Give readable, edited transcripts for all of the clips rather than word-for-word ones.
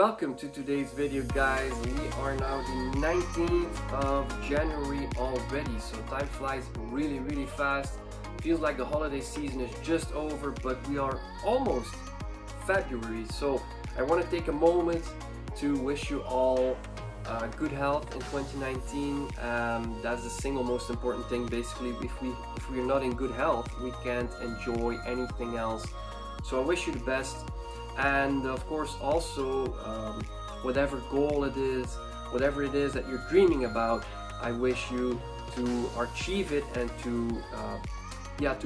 welcome to today's video, guys. We are now the 19th of January already, so time flies really fast. Feels like the holiday season is just over, but we are almost February. So I want to take a moment to wish you all good health in 2019. That's the single most important thing. Basically, if we're not in good health, we can't enjoy anything else. So I wish you the best. And of course also whatever goal it is, whatever it is that you're dreaming about, I wish you to achieve it and to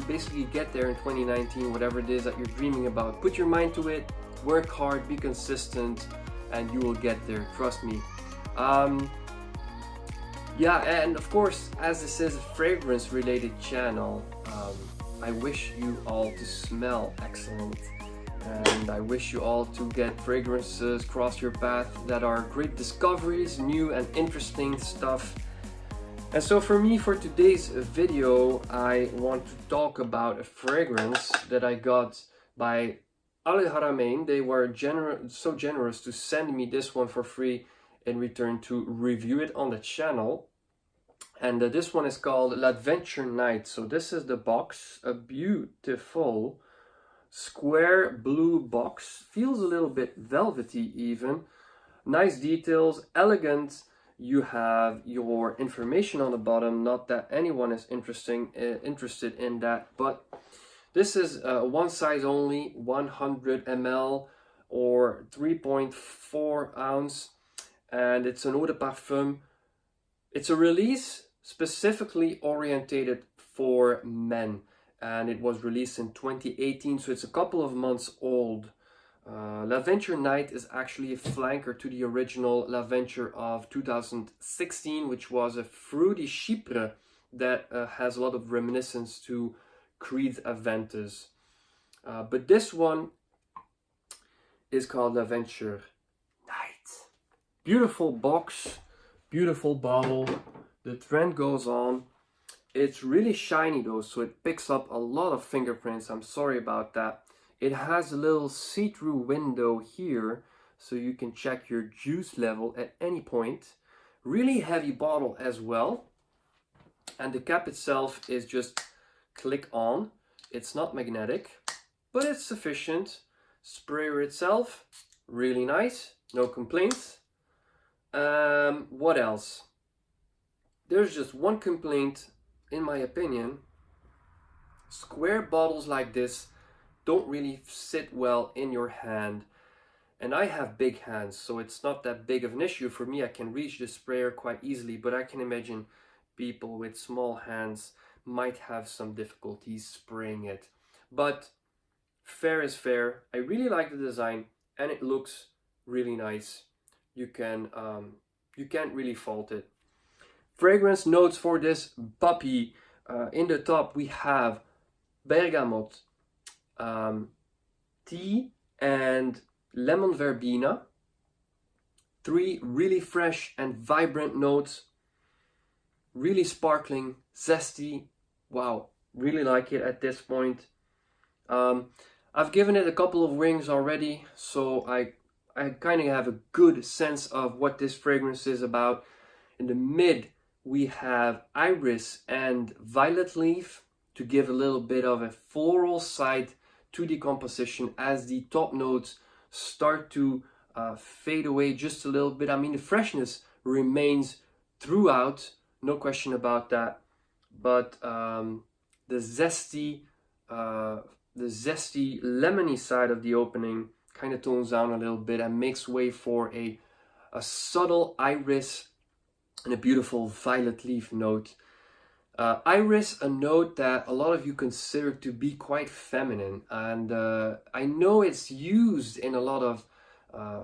basically get there in 2019, whatever it is that you're dreaming about. Put your mind to it, work hard, be consistent, and you will get there, trust me. And of course, as this is a fragrance related channel, I wish you all to smell excellent. And I wish you all to get fragrances cross your path that are great discoveries, new and interesting stuff. And so for me, for today's video, I want to talk about a fragrance that I got by Haramain. They were so generous to send me this one for free in return to review it on the channel. And this one is called L'Aventure Knight. So this is the box, a beautiful square blue box, feels a little bit velvety even, nice details, elegant. You have your information on the bottom, not that anyone is interested in that, but this is one size only, 100 ml or 3.4 ounce, and it's an eau de parfum. It's a release specifically orientated for men, and it was released in 2018, so it's a couple of months old. L'Aventure Knight is actually a flanker to the original L'Aventure of 2016, which was a fruity chypre that has a lot of reminiscence to Creed's Aventus. But this one is called L'Aventure Knight. Beautiful box, beautiful bottle. The trend goes on. It's really shiny though, so it picks up a lot of fingerprints. I'm sorry about that. It has a little see-through window here, so you can check your juice level at any point. Really heavy bottle as well. And the cap itself is just click on. It's not magnetic, but it's sufficient. Sprayer itself, really nice, no complaints. What else? There's just one complaint. In my opinion, square bottles like this don't really sit well in your hand, and I have big hands, so it's not that big of an issue for me. I can reach the sprayer quite easily, but I can imagine people with small hands might have some difficulties spraying it. But fair is fair. I really like the design and it looks really nice. You can't really fault it. Fragrance notes for this puppy. In the top we have bergamot, tea and lemon verbena. 3 really fresh and vibrant notes. Really sparkling, zesty. Wow, really like it at this point. I've given it a couple of rings already, so I kind of have a good sense of what this fragrance is about. In the mid we have iris and violet leaf to give a little bit of a floral side to the composition as the top notes start to fade away just a little bit. I mean, the freshness remains throughout, no question about that, but the zesty lemony side of the opening kind of tones down a little bit and makes way for a subtle iris and a beautiful violet leaf note. Iris, a note that a lot of you consider to be quite feminine, and I know it's used in a lot of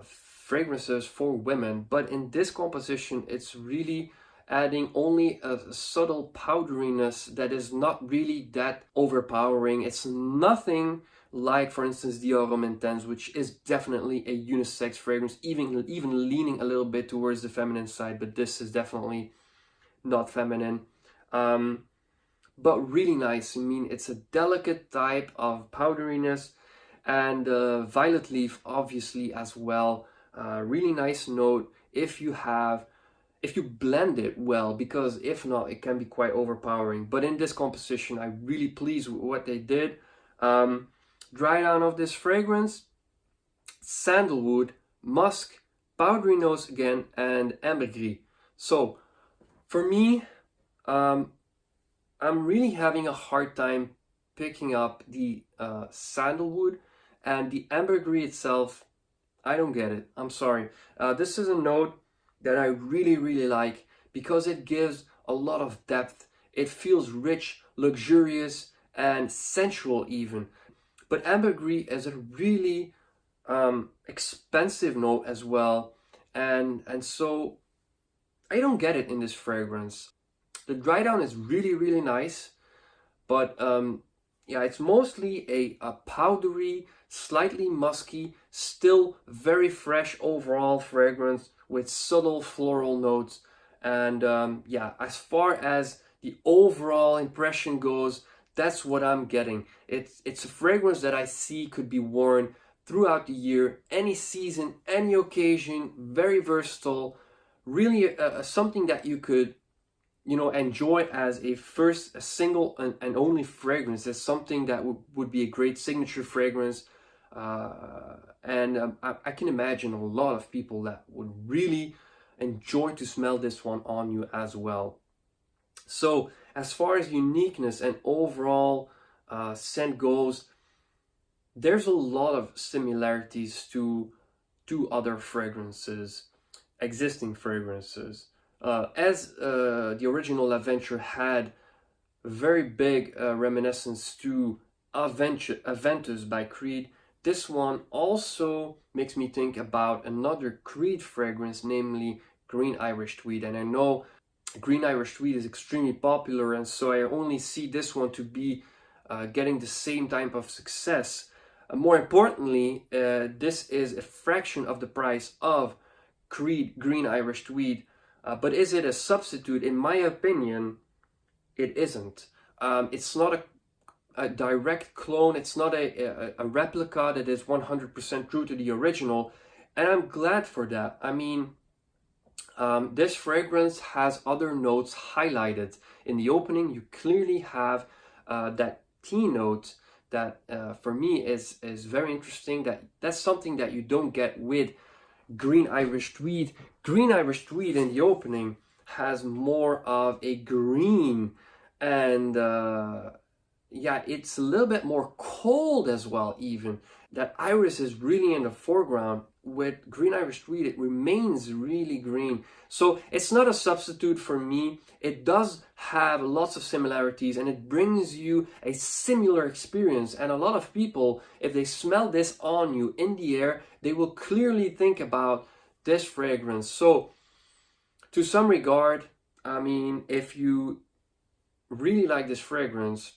fragrances for women, but in this composition it's really adding only a subtle powderiness that is not really that overpowering. It's nothing like, for instance, the Homme Intense, which is definitely a unisex fragrance, even leaning a little bit towards the feminine side, but this is definitely not feminine. But really nice. I mean, it's a delicate type of powderiness, and violet leaf obviously as well Really nice note if you blend it well, because if not, it can be quite overpowering. But in this composition, I'm really pleased with what they did. Dry down of this fragrance: sandalwood, musk, powdery nose again, and ambergris. So for me, I'm really having a hard time picking up the sandalwood, and the ambergris itself, I don't get it. I'm sorry. This is a note that I really like because it gives a lot of depth. It feels rich, luxurious, and sensual even. But ambergris is a really expensive note as well, and so I don't get it in this fragrance. The dry down is really nice, but yeah, it's mostly a powdery, slightly musky, still very fresh overall fragrance with subtle floral notes. And yeah, as far as the overall impression goes, that's what I'm getting. It's a fragrance that I see could be worn throughout the year, any season, any occasion, very versatile, really something that you could, you know, enjoy as a single and only fragrance. It's something that would be a great signature fragrance. And I can imagine a lot of people that would really enjoy to smell this one on you as well. So as far as uniqueness and overall scent goes, there's a lot of similarities to other fragrances, existing fragrances. As the original L'Aventure had very big reminiscence to Aventus by Creed, this one also makes me think about another Creed fragrance, namely Green Irish Tweed. And I know Green Irish Tweed is extremely popular, and so I only see this one to be getting the same type of success. More importantly, this is a fraction of the price of Creed Green Irish Tweed. But is it a substitute? In my opinion, it isn't. It's not a direct clone. It's not a replica that is 100% true to the original. And I'm glad for that. I mean, this fragrance has other notes highlighted. In the opening, you clearly have that tea note that for me is very interesting. That's something that you don't get with Green Irish Tweed. Green Irish Tweed in the opening has more of a green, and yeah, it's a little bit more cold as well even. That iris is really in the foreground. With Green Irish Tweed, it remains really green. So it's not a substitute for me. It does have lots of similarities, and it brings you a similar experience. And a lot of people, if they smell this on you in the air, they will clearly think about this fragrance. So to some regard, I mean, if you really like this fragrance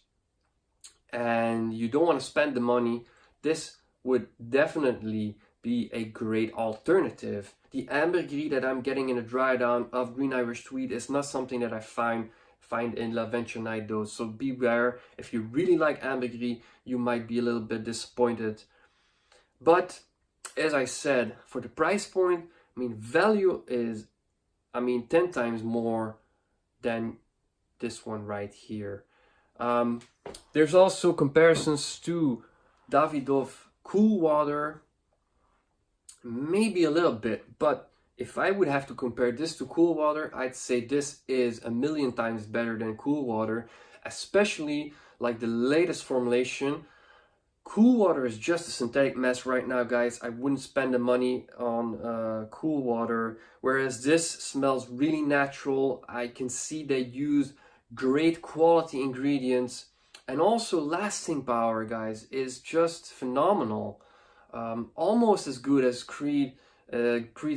and you don't want to spend the money, this would definitely be a great alternative. The ambergris that I'm getting in a dry down of Green Irish Tweed is not something that I find in L'Aventure Knight though. So beware, if you really like ambergris, you might be a little bit disappointed. But as I said, for the price point, I mean, value is, 10 times more than this one right here. There's also comparisons to Davidoff Cool Water, maybe a little bit, but if I would have to compare this to Cool Water, I'd say this is a million times better than Cool Water, especially like the latest formulation. Cool Water is just a synthetic mess right now, guys. I wouldn't spend the money on Cool Water, whereas this smells really natural. I can see they use great quality ingredients, and also lasting power, guys, is just phenomenal. Almost as good as Creed's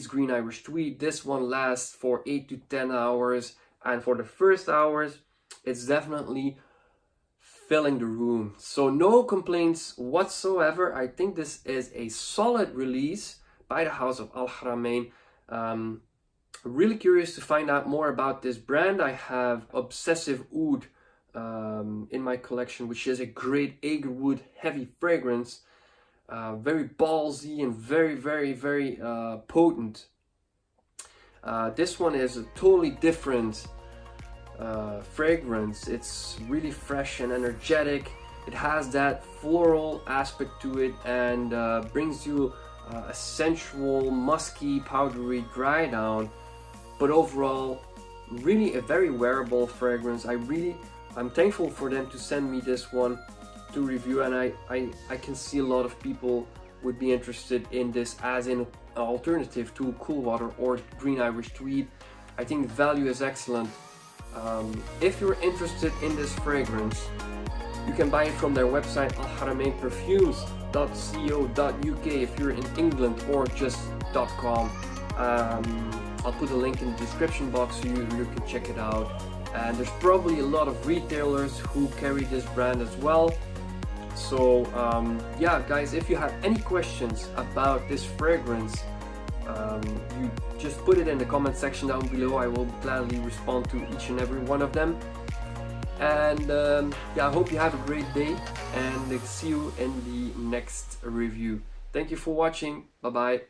Green Irish Tweed. This one lasts for 8 to 10 hours, and for the first hours, it's definitely filling the room. So no complaints whatsoever. I think this is a solid release by the house of Al Haramain. Really curious to find out more about this brand. I have Obsessive Oud in my collection, which is a great agarwood heavy fragrance. very ballsy and very potent. This one is a totally different fragrance. It's really fresh and energetic. It has that floral aspect to it, and brings you a sensual, musky, powdery dry down, but overall really a very wearable fragrance. I'm thankful for them to send me this one to review, and I can see a lot of people would be interested in this as an alternative to Cool Water or Green Irish Tweed. I think the value is excellent. If you're interested in this fragrance, you can buy it from their website haramainperfumes.co.uk if you're in England, or just .com. I'll put a link in the description box so you can check it out. And there's probably a lot of retailers who carry this brand as well. So yeah guys, if you have any questions about this fragrance, you just put it in the comment section down below. I will gladly respond to each and every one of them. And yeah, I hope you have a great day, and see you in the next review. Thank you for watching. Bye bye.